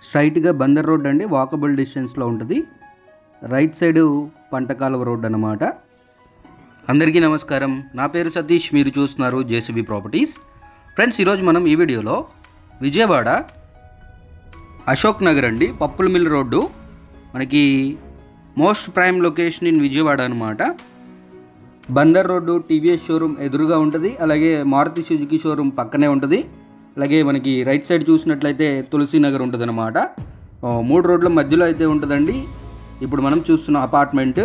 స్ట్రైట్‌గా బందర్ రోడ్ అండి. వాకబుల్ డిస్టెన్స్‌లో ఉంటది. రైట్ సైడు పంటకాలువ రోడ్ అన్నమాట. అందరికీ నమస్కారం. నా పేరు సతీష్. మీరు చూస్తున్నారు జేసీబీ ప్రాపర్టీస్. ఫ్రెండ్స్, ఈరోజు మనం ఈ వీడియోలో విజయవాడ అశోక్ నగర్ అండి, పప్పుల మిల్ రోడ్డు, మనకి most prime location in Vijayawada అనమాట. బందర్ రోడ్డు టీవీఎస్ షోరూమ్ ఎదురుగా ఉంటుంది. అలాగే మారుతి సుజుకి షోరూమ్ పక్కనే ఉంటుంది. అలాగే మనకి రైట్ సైడ్ చూసినట్లయితే తులసి నగర్ ఉంటుంది అనమాట. 3 రోడ్ల మధ్యలో అయితే ఉంటుందండి. ఇప్పుడు మనం చూస్తున్న అపార్ట్మెంట్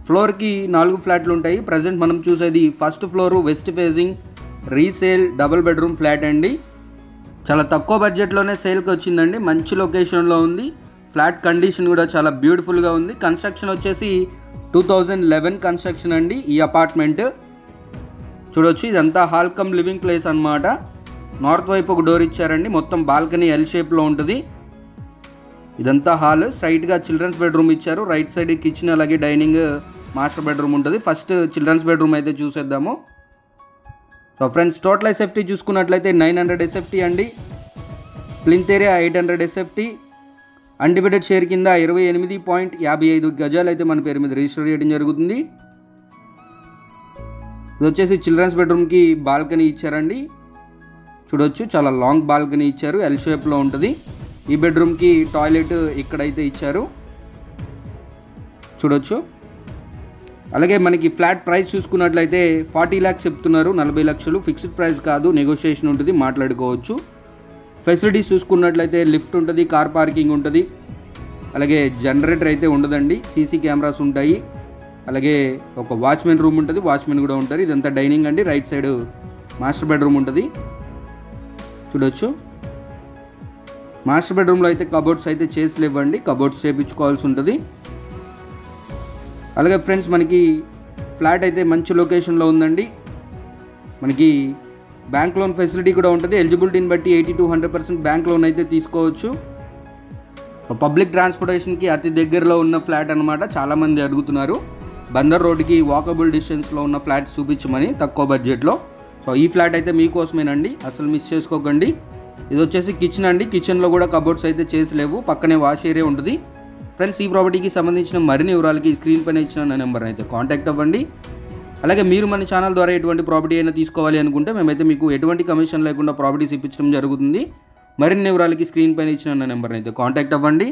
ఫ్లోర్కి 4 ఫ్లాట్లు ఉంటాయి. ప్రజెంట్ మనం చూసేది first floor, west facing, resale double bedroom flat అండి. చాలా తక్కువ బడ్జెట్లోనే సేల్కి వచ్చిందండి. మంచి లొకేషన్లో ఉంది. ఫ్లాట్ కండిషన్ కూడా చాలా బ్యూటిఫుల్గా ఉంది. కన్స్ట్రక్షన్ వచ్చేసి 2011 కన్స్ట్రక్షన్ అండి. ఈ అపార్ట్మెంట్ చూడొచ్చు. ఇదంతా హాల్ కమ్ లివింగ్ ప్లేస్ అనమాట. నార్త్ వైపు ఒక డోర్ ఇచ్చారండి. మొత్తం బాల్కనీ ఎల్ షేప్లో ఉంటుంది. ఇదంతా హాల్. స్ట్రైట్గా చిల్డ్రన్స్ బెడ్రూమ్ ఇచ్చారు. రైట్ సైడ్ కిచెన్, అలాగే డైనింగ్, మాస్టర్ బెడ్రూమ్ ఉంటుంది. ఫస్ట్ చిల్డ్రన్స్ బెడ్రూమ్ అయితే చూసేద్దాము. సో ఫ్రెండ్స్, టోటల్ ఎస్ఎఫ్టీ చూసుకున్నట్లయితే 900 ఎస్ఎఫ్టీ అండి. Plinth area 800 SFT. Undivided share కింద 28.55 గజాలు అయితే మన పేరు మీద రిజిస్టర్ చేయడం జరుగుతుంది. ఇది వచ్చేసి చిల్డ్రన్స్ బెడ్రూమ్కి బాల్కనీ ఇచ్చారండి. చూడొచ్చు, చాలా లాంగ్ బాల్కనీ ఇచ్చారు. ఎల్ షేప్లో ఉంటుంది. ఈ బెడ్రూమ్కి టాయిలెట్ ఇక్కడైతే ఇచ్చారు. చూడొచ్చు. అలాగే మనకి ఫ్లాట్ ప్రైస్ చూసుకున్నట్లయితే 40 lakhs చెప్తున్నారు. 40 లక్షలు ఫిక్స్డ్ ప్రైస్ కాదు, నెగోషియేషన్ ఉంటుంది, మాట్లాడుకోవచ్చు. ఫెసిలిటీస్ చూసుకున్నట్లయితే లిఫ్ట్ ఉంటుంది, కార్ పార్కింగ్ ఉంటుంది. అలాగే జనరేటర్ అయితే ఉండదండి. సీసీ కెమెరాస్ ఉంటాయి. అలాగే ఒక వాచ్మెన్ రూమ్ ఉంటుంది, వాచ్మెన్ కూడా ఉంటారు. ఇదంతా డైనింగ్ అండి. రైట్ సైడ్ మాస్టర్ బెడ్రూమ్ ఉంటుంది. చూడొచ్చు. మాస్టర్ బెడ్రూమ్లో అయితే కబోర్డ్స్ అయితే చేసి లేవండి. కబోర్డ్స్ చేయించుకోవాల్సి ఉంటుంది. అలాగే ఫ్రెండ్స్, మనకి ఫ్లాట్ అయితే మంచి లొకేషన్లో ఉందండి. మనకి బ్యాంక్ లోన్ ఫెసిలిటీ కూడా ఉంటుంది. ఎలిజిబిలిటీని బట్టి 80 to 100% బ్యాంక్ లోన్ అయితే తీసుకోవచ్చు. పబ్లిక్ ట్రాన్స్పోర్టేషన్కి అతి దగ్గరలో ఉన్న ఫ్లాట్ అనమాట. చాలామంది అడుగుతున్నారు బందర్ రోడ్డుకి వాకబుల్ డిస్టెన్స్లో ఉన్న ఫ్లాట్ చూపించమని తక్కువ బడ్జెట్లో. సో ఈ ఫ్లాట్ అయితే మీకోసమేనండి, అసలు మిస్ చేసుకోకండి. ఇది వచ్చేసి కిచెన్ అండి. కిచెన్లో కూడా కబోర్డ్స్ అయితే చేసి లేవు. పక్కనే వాష్ ఏరియా ఉంటుంది. ఫ్రెండ్స్, ఈ ప్రాపర్టీకి సంబంధించిన మరిన్ని వివరాలకి స్క్రీన్ పైన ఇచ్చిన నెంబర్ అయితే కాంటాక్ట్ అవ్వండి. అలాగే మీరు మన ఛానల్ ద్వారా ఎటువంటి ప్రాపర్టీ అయినా తీసుకోవాలి అనుకుంటే మేమైతే మీకు ఎటువంటి కమిషన్ లేకుండా ప్రాపర్టీస్ ఇప్పించడం జరుగుతుంది. మరిన్ని వివరాలకి స్క్రీన్ పైన ఇచ్చిన నెంబర్ అయితే కాంటాక్ట్ అవ్వండి.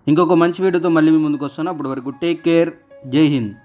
ఇంకొక మంచి వీడియోతో మళ్ళీ మీ ముందుకు వస్తాను. అప్పటి వరకు టేక్ కేర్. జై హింద్.